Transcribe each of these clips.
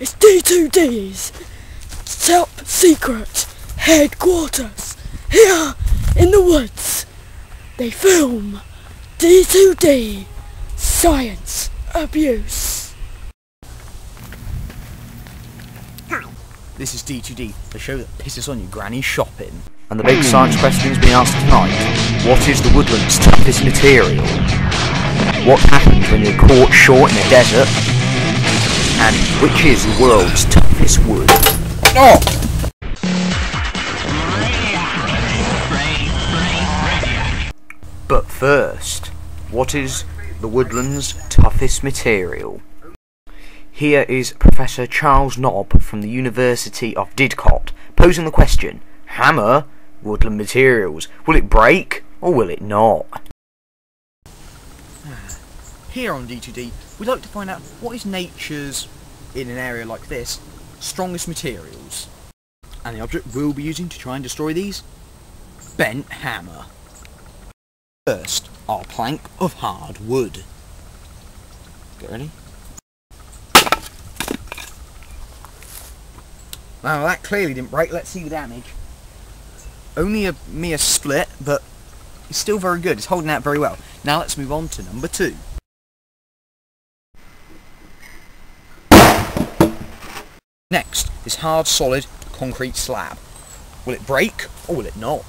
It's D2D's top secret headquarters here in the woods. They film D2D science abuse. Hi, this is D2D, the show that pisses on your granny shopping. And the big science question's being asked tonight. What is the woodland's toughest material? What happens when you're caught short in a desert? And which is the world's toughest wood? Oh! But first, what is the woodland's toughest material? Here is Professor Charles Knobb from the University of Didcot posing the question: hammer, woodland materials, will it break or will it not? Here on D2D, we like to find out what is nature's, in an area like this, strongest materials. And the object we'll be using to try and destroy these? Bent hammer. First, our plank of hard wood. Get ready? Now that clearly didn't break, let's see the damage. Only a mere split, but it's still very good, it's holding out very well. Now let's move on to number 2. Next, this hard, solid concrete slab. Will it break or will it not?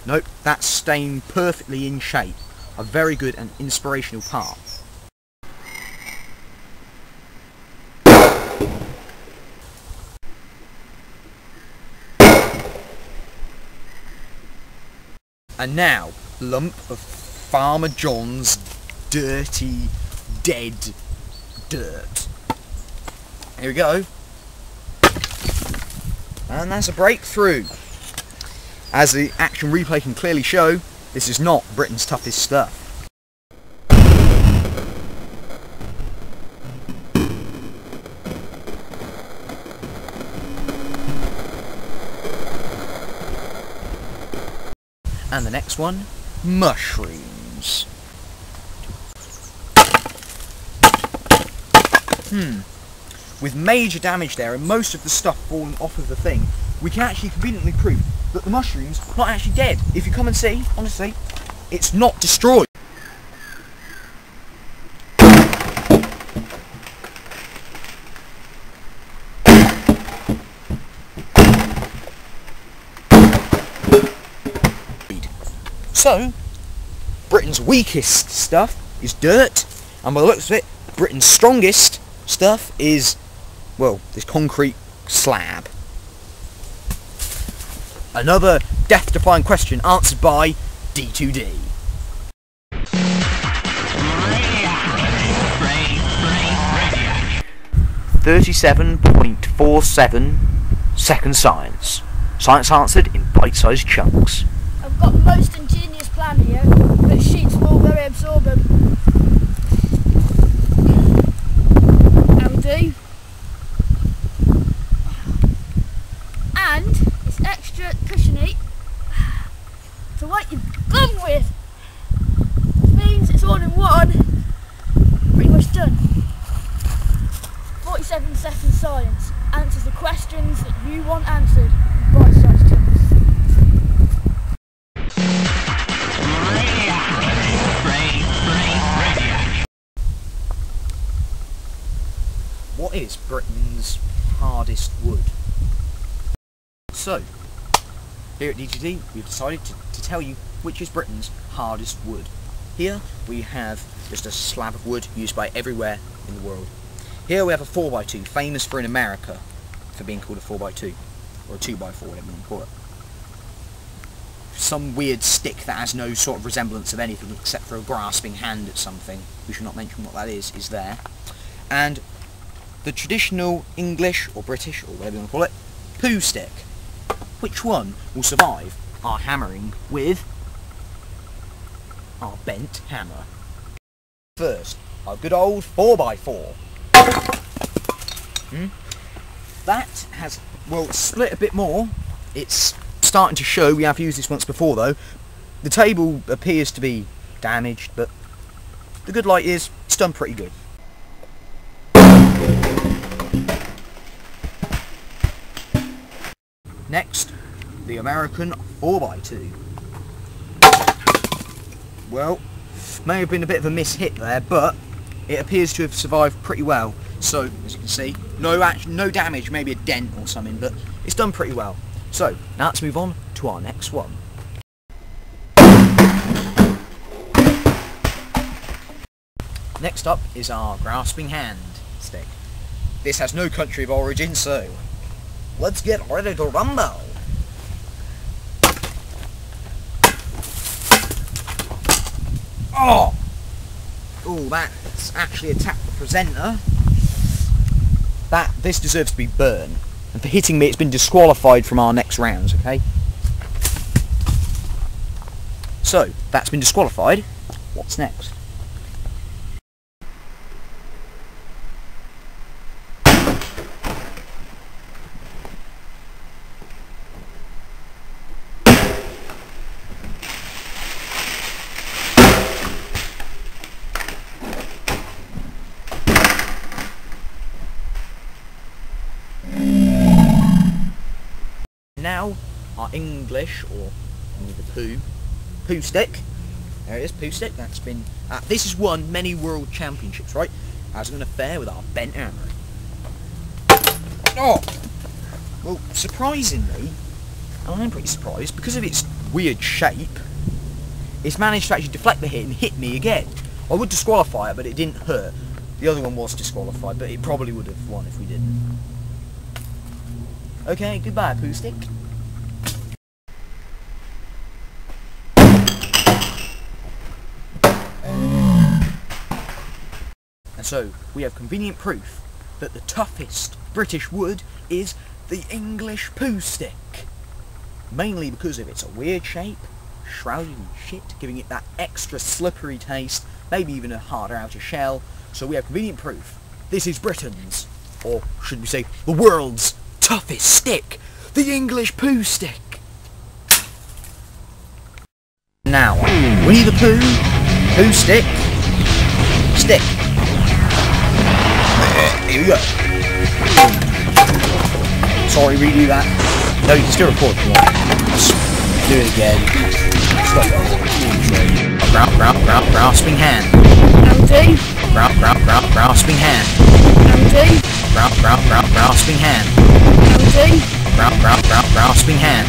Nope, that's staying perfectly in shape. A very good and inspirational part. And now, lump of Farmer John's dirty, dead dirt. Here we go. And that's a breakthrough. As the action replay can clearly show, this is not Britain's toughest stuff. And the next one, mushrooms. With major damage there and most of the stuff falling off of the thing, we can actually conveniently prove that the mushroom's not actually dead. If you come and see, honestly, it's not destroyed. So, Britain's weakest stuff is dirt, and by the looks of it, Britain's strongest stuff is, well, this concrete slab. Another death-defying question answered by D2D. 37.47 second science. Science answered in bite-sized chunks. I've got the most ingenious plan here, but sheets are all very absorbent. Do. And it's extra cushiony to light your gun with. Which means it's all in one. Pretty much done. 47 second science answers the questions that you want answered in bite-sized chunks. What is Britain's hardest wood? So, here at D2D, we've decided to tell you which is Britain's hardest wood. Here we have just a slab of wood used by everywhere in the world. Here we have a 4x2, famous for in America for being called a 4x2, or a 2x4, whatever you want to call it. Some weird stick that has no sort of resemblance of anything except for a grasping hand at something, we should not mention what that is there. And the traditional English, or British, or whatever you want to call it, poo stick. Which one will survive our hammering with our bent hammer? First, our good old 4x4. That has, well, split a bit more. It's starting to show. We have used this once before though. The table appears to be damaged, but the good light is it's done pretty good. Next, the American 4x2. Well, may have been a bit of a miss-hit there, but it appears to have survived pretty well. So, as you can see, no damage, maybe a dent or something, but it's done pretty well. So, now let's move on to our next one. Next up is our grasping hand stick. This has no country of origin, so let's get ready to rumble. Oh! Oh, that's actually attacked the presenter. This deserves to be burned. And for hitting me, it's been disqualified from our next rounds, okay? So, that's been disqualified. What's next? Now, our English, or the poo stick. There it is, poo stick. That's been. This has won many world championships, right? How's it going to fare with our bent hammer? Oh! Well, surprisingly, and I'm pretty surprised, because of its weird shape, it's managed to actually deflect the hit and hit me again. I would disqualify it, but it didn't hurt. The other one was disqualified, but it probably would have won if we didn't. Okay, goodbye, poo stick. And so, we have convenient proof that the toughest British wood is the English poo stick. Mainly because of its weird shape, shrouded in shit, giving it that extra slippery taste, maybe even a harder outer shell. So we have convenient proof. This is Britain's, or should we say, the world's toughest stick, the English poo stick. Now, Winnie the Pooh stick. Here we go. Sorry, redo that. No, you can still record if you want. Just do it again. Stop it. Grasping hand. LD. Grasping hand. LD. Grasping hand. LD. Grasping hand.